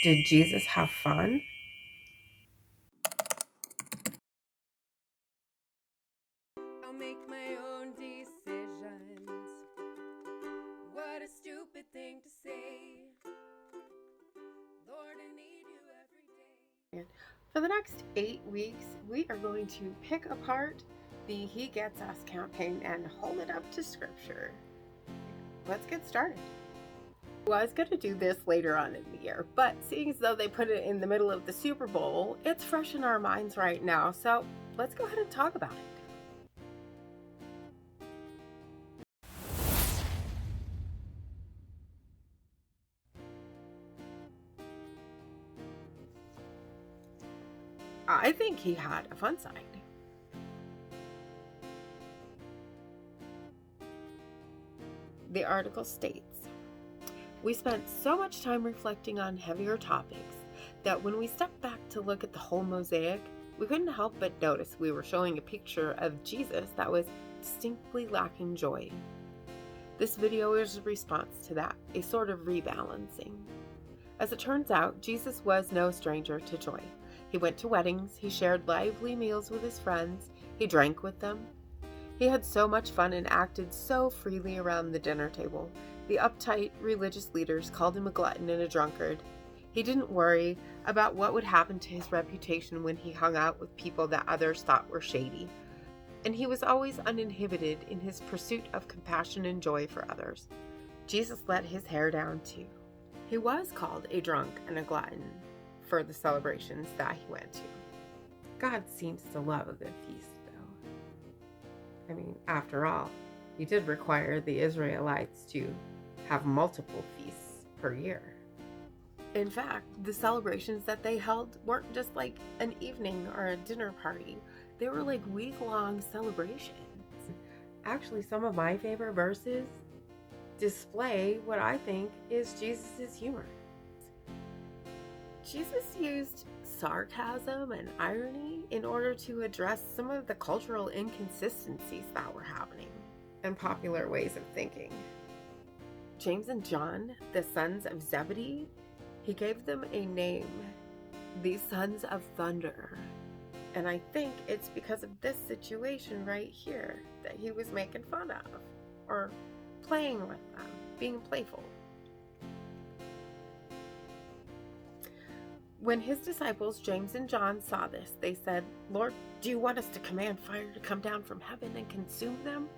Did Jesus have fun? I'll make my own decisions. What a stupid thing to say. Lord, I need you every day. For the next 8 weeks, we are going to pick apart the He Gets Us campaign and hold it up to Scripture. Let's get started. I was going to do this later on in the year, but seeing as though they put it in the middle of the Super Bowl, it's fresh in our minds right now, so let's go ahead and talk about it. I think he had a fun side. The article states, "We spent so much time reflecting on heavier topics that when we stepped back to look at the whole mosaic, we couldn't help but notice we were showing a picture of Jesus that was distinctly lacking joy. This video is a response to that, a sort of rebalancing. As it turns out, Jesus was no stranger to joy. He went to weddings, he shared lively meals with his friends, he drank with them. He had so much fun and acted so freely around the dinner table. The uptight religious leaders called him a glutton and a drunkard. He didn't worry about what would happen to his reputation when he hung out with people that others thought were shady. And he was always uninhibited in his pursuit of compassion and joy for others. Jesus let his hair down too. He was called a drunk and a glutton for the celebrations that he went to. God seems to love a good feast, though. I mean, after all, he did require the Israelites to have multiple feasts per year. In fact, the celebrations that they held weren't just like an evening or a dinner party. They were like week-long celebrations. Actually, some of my favorite verses display what I think is Jesus' humor. Jesus used sarcasm and irony in order to address some of the cultural inconsistencies that were happening and popular ways of thinking. James and John, the sons of Zebedee, he gave them a name, the sons of thunder. And I think it's because of this situation right here that he was making fun of, or playing with them, being playful. When his disciples, James and John, saw this, they said, "Lord, do you want us to command fire to come down from heaven and consume them?"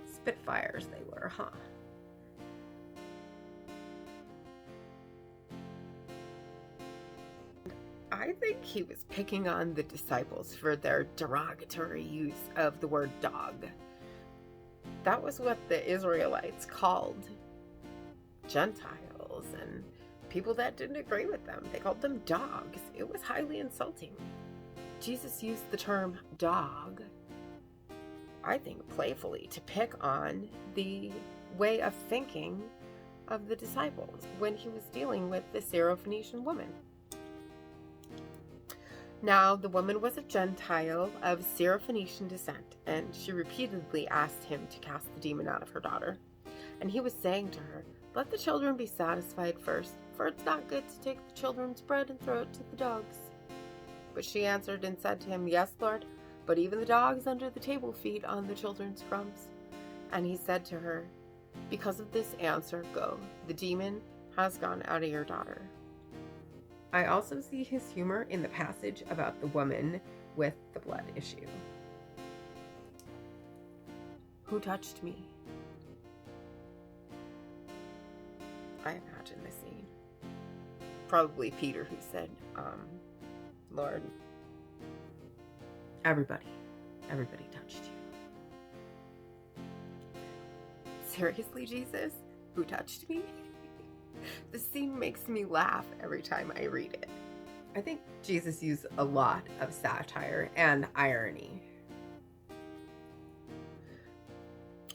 Spitfires they were, huh? I think he was picking on the disciples for their derogatory use of the word dog. That was what the Israelites called Gentiles and people that didn't agree with them. They called them dogs. It was highly insulting. Jesus used the term dog, I think playfully, to pick on the way of thinking of the disciples when he was dealing with the Syrophoenician woman. Now, the woman was a Gentile of Syrophoenician descent, and she repeatedly asked him to cast the demon out of her daughter. And he was saying to her, "Let the children be satisfied first, for it's not good to take the children's bread and throw it to the dogs." But she answered and said to him, "Yes, Lord, but even the dogs under the table feed on the children's crumbs." And he said to her, "Because of this answer, go. The demon has gone out of your daughter." I also see his humor in the passage about the woman with the blood issue. "Who touched me?" I imagine the scene. Probably Peter, who said, "Lord, everybody touched you." Seriously, Jesus? Who touched me? The scene makes me laugh every time I read it. I think Jesus used a lot of satire and irony.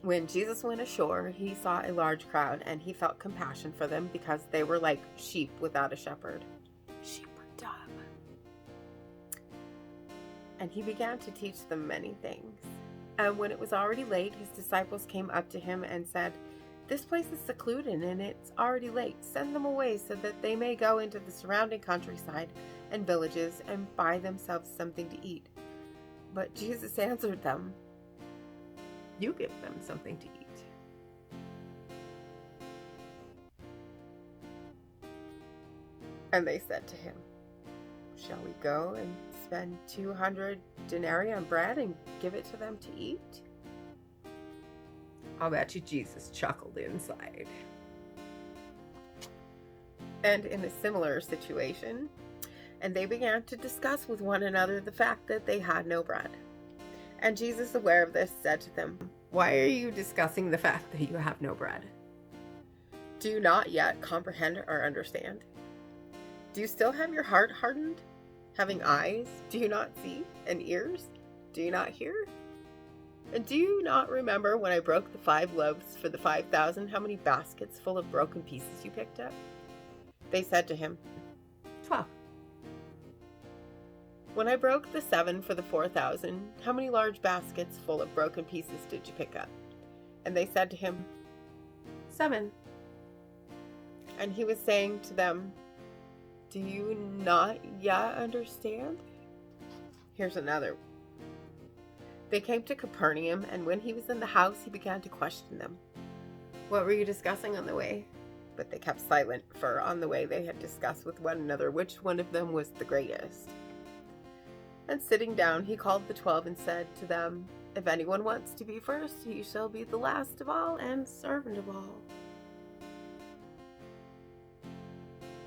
When Jesus went ashore, he saw a large crowd and he felt compassion for them because they were like sheep without a shepherd. Sheep were dumb. And he began to teach them many things. And when it was already late, his disciples came up to him and said, This place is secluded and it's already late. Send them away so that they may go into the surrounding countryside and villages and buy themselves something to eat." But Jesus answered them, "You give them something to eat." And they said to him, "Shall we go and spend 200 denarii on bread and give it to them to eat?" I'll bet you Jesus chuckled inside. And in a similar situation, and they began to discuss with one another the fact that they had no bread. And Jesus, aware of this, said to them, "Why are you discussing the fact that you have no bread? Do you not yet comprehend or understand? Do you still have your heart hardened? Having eyes, do you not see? And ears, do you not hear? And do you not remember when I broke the 5 loaves for the 5,000, how many baskets full of broken pieces you picked up?" They said to him, 12. "When I broke the 7 for the 4,000, how many large baskets full of broken pieces did you pick up?" And they said to him, 7. And he was saying to them, "Do you not yet understand?" Here's another. They came to Capernaum, and when he was in the house, he began to question them. "What were you discussing on the way?" But they kept silent, for on the way they had discussed with one another which one of them was the greatest. And sitting down, he called the 12 and said to them, "If anyone wants to be first, he shall be the last of all and servant of all."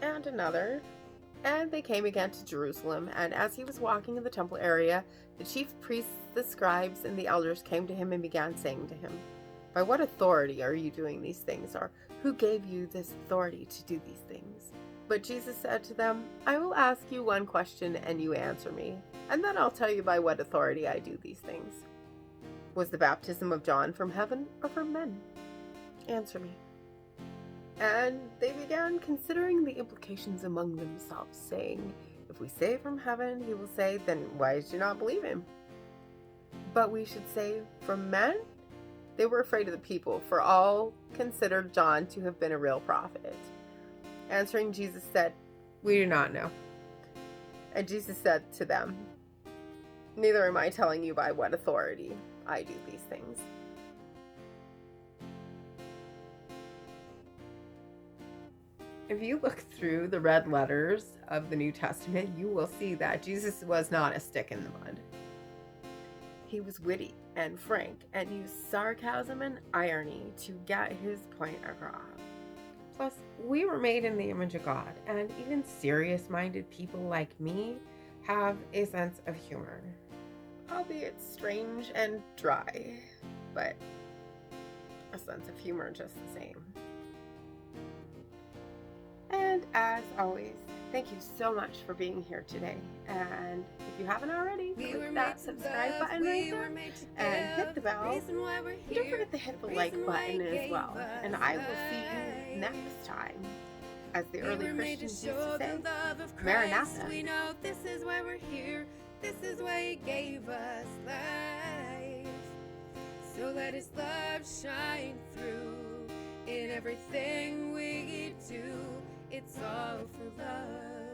And another. And they came again to Jerusalem, and as he was walking in the temple area, the chief priests, the scribes, and the elders came to him and began saying to him, "By what authority are you doing these things? Or who gave you this authority to do these things?" But Jesus said to them, "I will ask you one question and you answer me, and then I'll tell you by what authority I do these things. Was the baptism of John from heaven or from men? Answer me." And they began considering the implications among themselves, saying, "If we say from heaven, he will say, 'Then why did you not believe him?' But we should say, 'From men?'" They were afraid of the people, for all considered John to have been a real prophet. Answering, Jesus said, "We do not know." And Jesus said to them, "Neither am I telling you by what authority I do these things." If you look through the red letters of the New Testament, you will see that Jesus was not a stick in the mud. He was witty and frank and used sarcasm and irony to get his point across. Plus, we were made in the image of God, and even serious-minded people like me have a sense of humor. Albeit strange and dry, but a sense of humor just the same. And as always, thank you so much for being here today. And if you haven't already, click that subscribe button right there and hit the bell. And don't forget to hit the like button as well. And I will see you next time. As the early Christians used to say, Maranatha. We know this is why we're here. This is why he gave us life. So let his love shine through in everything we do. It's all for love.